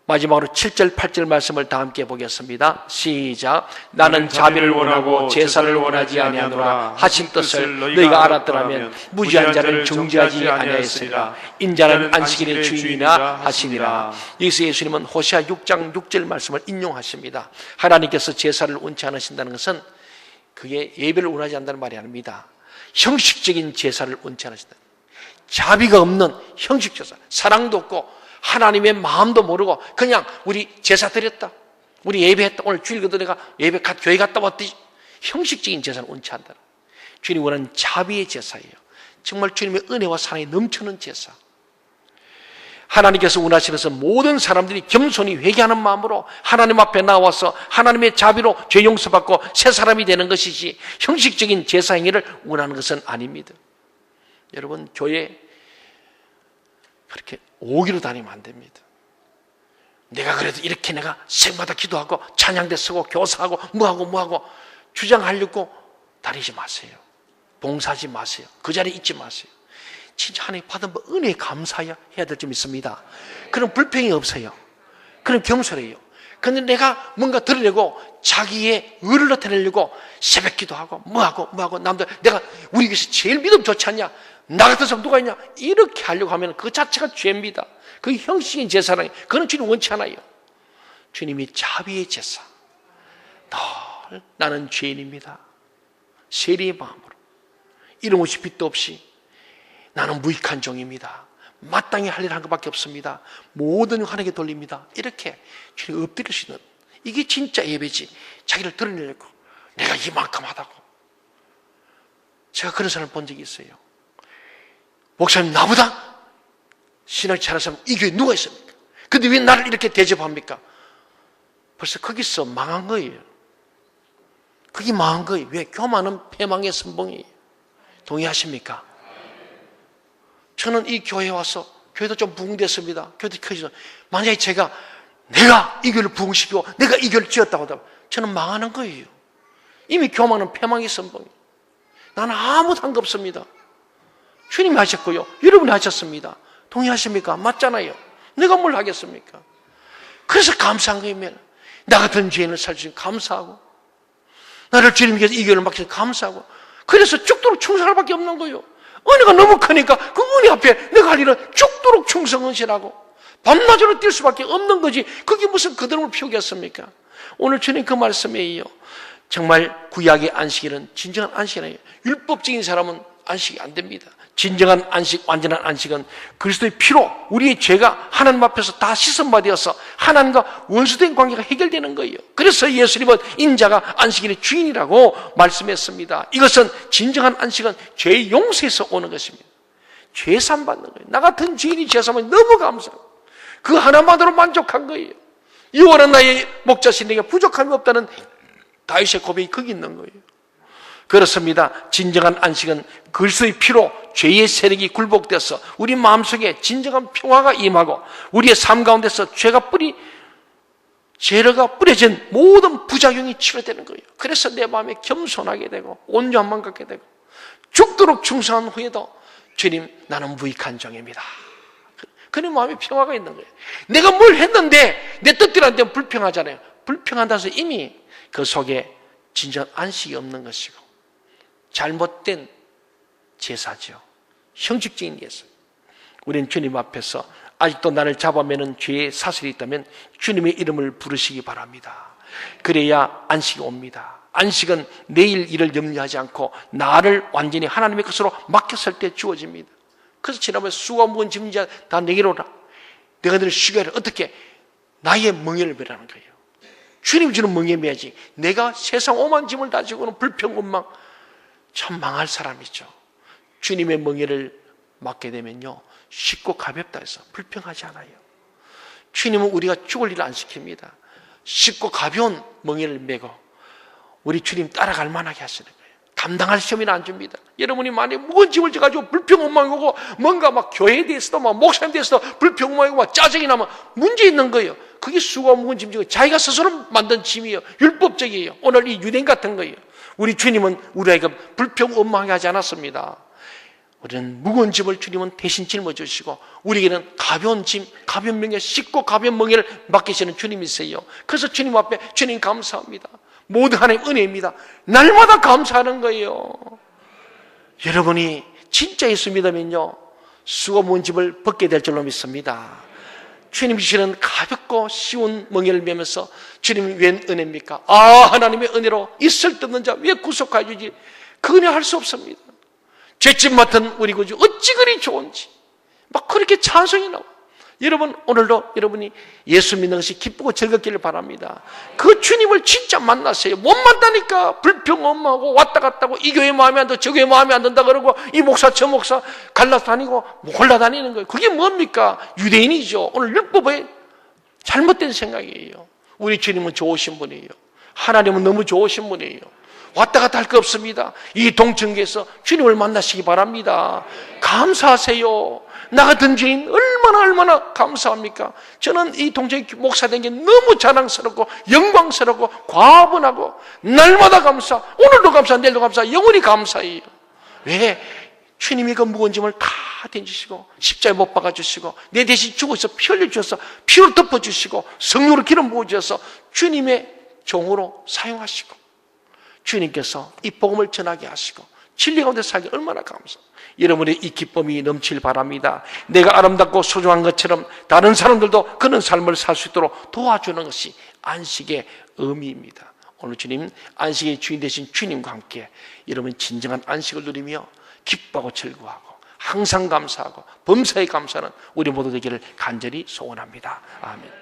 마지막으로 7절 8절 말씀을 다 함께 보겠습니다. 시작. 나는 자비를 원하고 제사를 원하지 아니하노라 하신 뜻을 너희가 알았더라면 무지한 자를 정죄하지 아니하였으리라. 인자는 안식일의 주인이라 하시니라. 여기서 예수님은 호세아 6장 6절 말씀을 인용하십니다. 하나님께서 제사를 원치 않으신다는 것은 그게 예배를 원하지 않는다는 말이 아닙니다. 형식적인 제사를 원치 않으신다. 자비가 없는 형식 제사, 사랑도 없고 하나님의 마음도 모르고 그냥 우리 제사 드렸다, 우리 예배했다, 오늘 주일거도 내가 교회 갔다 왔지. 형식적인 제사를 원치 않는다. 주님이 원하는 자비의 제사예요. 정말 주님의 은혜와 사랑이 넘치는 제사. 하나님께서 원하시는 것은 모든 사람들이 겸손히 회개하는 마음으로 하나님 앞에 나와서 하나님의 자비로 죄 용서받고 새 사람이 되는 것이지 형식적인 제사 행위를 원하는 것은 아닙니다. 여러분, 교회 그렇게 오기로 다니면 안 됩니다. 내가 그래도 이렇게 내가 새벽마다 기도하고 찬양대 쓰고 교사하고 뭐하고 주장하려고 다니지 마세요. 봉사하지 마세요. 그 자리에 있지 마세요. 진짜 하나님 받은 은혜에 감사해야 될 점이 있습니다. 그런 불평이 없어요. 그런 겸손해요. 그런데 내가 뭔가 들으려고 자기의 의를 나타내려고 새벽 기도하고 뭐하고 남들 내가 우리 교회에서 제일 믿음 좋지 않냐? 나 같은 사람 누가 있냐? 이렇게 하려고 하면 그 자체가 죄입니다. 그 형식인 제사는 그건 주님 원치 않아요. 주님이 자비의 제사. 늘 나는 죄인입니다. 세리의 마음으로 이름 없이 빚도 없이 나는 무익한 종입니다. 마땅히 할 일 한 것밖에 없습니다. 모든 하나님께 돌립니다. 이렇게 주님 엎드릴 수 있는 이게 진짜 예배지. 자기를 드러내려고 내가 이만큼 하다고. 제가 그런 사람을 본 적이 있어요. 목사님, 나보다 신학이 잘하는 사람 이 교회에 누가 있습니까? 근데 왜 나를 이렇게 대접합니까? 벌써 거기서 망한 거예요. 그게 망한 거예요. 왜? 교만은 패망의 선봉이에요. 동의하십니까? 저는 이 교회에 와서 교회도 좀 부흥됐습니다. 교회도 커지죠. 만약에 내가 이 교회를 부흥시키고 내가 이 교회를 지었다고 하다가 저는 망하는 거예요. 이미 교만은 패망의 선봉이에요. 나는 아무도 한 거 없습니다. 주님이 하셨고요. 여러분이 하셨습니다. 동의하십니까? 맞잖아요. 내가 뭘 하겠습니까? 그래서 감사한 거예요. 나 같은 죄인을 살주신 감사하고, 나를 주님께서 이 교회를 맡기셔서 감사하고, 그래서 죽도록 충성할 밖에 없는 거예요. 은혜가 너무 크니까 그 은혜 앞에 내가 할 일은 죽도록 충성은실하고 밤낮으로 뛸 수밖에 없는 거지. 그게 무슨 그들을 피우겠습니까? 오늘 주님 그 말씀이에요. 정말 구약의 안식일은 진정한 안식이에요. 율법적인 사람은 안식이 안 됩니다. 진정한 안식, 완전한 안식은 그리스도의 피로 우리의 죄가 하나님 앞에서 다 씻음바 되어서 하나님과 원수된 관계가 해결되는 거예요. 그래서 예수님은 인자가 안식일의 주인이라고 말씀했습니다. 이것은 진정한 안식은 죄의 용서에서 오는 것입니다. 죄산 받는 거예요. 나 같은 죄인이 죄산하면 너무 감사하고 그 하나만으로 만족한 거예요. 여호와는 나의 목자신 내게 부족함이 없다는 다윗의 고백이 거기 있는 거예요. 그렇습니다. 진정한 안식은 그리스도의 피로 죄의 세력이 굴복돼서 우리 마음속에 진정한 평화가 임하고 우리의 삶 가운데서 죄가 뿌려진 모든 부작용이 치료되는 거예요. 그래서 내 마음에 겸손하게 되고 온유함만 갖게 되고 죽도록 충성한 후에도 주님, 나는 무익한 종입니다. 그런 마음에 평화가 있는 거예요. 내가 뭘 했는데 내 뜻대로 안 되면 불평하잖아요. 불평한다서 이미 그 속에 진정 안식이 없는 것이고 잘못된 제사죠. 형식적인 예사. 우리는 주님 앞에서 아직도 나를 잡아매는 죄의 사슬이 있다면 주님의 이름을 부르시기 바랍니다. 그래야 안식이 옵니다. 안식은 내일 일을 염려하지 않고 나를 완전히 하나님의 것으로 맡겼을 때 주어집니다. 그래서 지난번에 수고 무거운 짐자 다 내게로 오라. 내가 너를 쉬게 하라. 어떻게? 나의 멍에를 매라는 거예요. 주님 주는 멍에 매야지. 내가 세상 오만 짐을 가지고는 불평원망 참 망할 사람이죠. 주님의 멍에를 맡게 되면요 쉽고 가볍다 해서 불평하지 않아요. 주님은 우리가 죽을 일을 안 시킵니다. 쉽고 가벼운 멍에를 메고 우리 주님 따라갈 만하게 하시는 거예요. 감당할 시험이나 안 줍니다. 여러분이 만약에 무거운 짐을 져가지고 불평원망하고 뭔가 막 교회에 대해서도 막 목사님에 대해서도 불평원망하고 막 짜증이 나면 문제 있는 거예요. 그게 수고와 무거운 짐이고 자기가 스스로 만든 짐이에요. 율법적이에요. 오늘 이 유대인 같은 거예요. 우리 주님은 우리에게 불평원망하게 하지 않았습니다. 우리는 무거운 짐을 주님은 대신 짊어주시고 우리에게는 가벼운 짐, 가벼운 멍에 씻고 가벼운 멍에를 맡기시는 주님이세요. 그래서 주님 앞에 주님 감사합니다. 모두 하나님 은혜입니다. 날마다 감사하는 거예요. 여러분이 진짜 예수 믿으면요 수고 무거운 짐을 벗게 될 줄로 믿습니다. 주님 주시는 가볍고 쉬운 멍에를 메면서 주님이 웬 은혜입니까? 하나님의 은혜로 있을 때 없는 자 왜 구속하여 주지? 그 은혜 할 수 없습니다. 죄짐 맡은 우리 구주 어찌 그리 좋은지 막 그렇게 찬송이 나와. 여러분 오늘도 여러분이 예수 믿는 것이 기쁘고 즐겁기를 바랍니다. 그 주님을 진짜 만나세요. 못 만나니까 불평원망하고 왔다 갔다 하고 이 교회 마음에 안 든다 저 교회 마음에 안 든다 그러고 이 목사 저 목사 갈라다니고 골라다니는 거예요. 그게 뭡니까? 유대인이죠. 오늘 율법의 잘못된 생각이에요. 우리 주님은 좋으신 분이에요. 하나님은 너무 좋으신 분이에요. 왔다 갔다 할 거 없습니다. 이 동청계에서 주님을 만나시기 바랍니다. 감사하세요. 나 같은 죄인 얼마나 감사합니까? 저는 이 동청회 목사 된 게 너무 자랑스럽고 영광스럽고 과분하고 날마다 감사, 오늘도 감사, 내일도 감사, 영원히 감사해요. 왜? 주님이 그 무거운 짐을 다 던지시고 십자가에 못 박아주시고 내 대신 죽어서 피 흘려주셔서 피로 덮어주시고 성령으로 기름 부어주셔서 주님의 종으로 사용하시고 주님께서 이 복음을 전하게 하시고 진리 가운데 살기 얼마나 감사합니다. 여러분의 이 기쁨이 넘칠 바랍니다. 내가 아름답고 소중한 것처럼 다른 사람들도 그런 삶을 살 수 있도록 도와주는 것이 안식의 의미입니다. 오늘 주님 안식의 주인 되신 주님과 함께 여러분 진정한 안식을 누리며 기뻐하고 즐거워하고 항상 감사하고 범사에 감사하는 우리 모두 되기를 간절히 소원합니다. 아멘.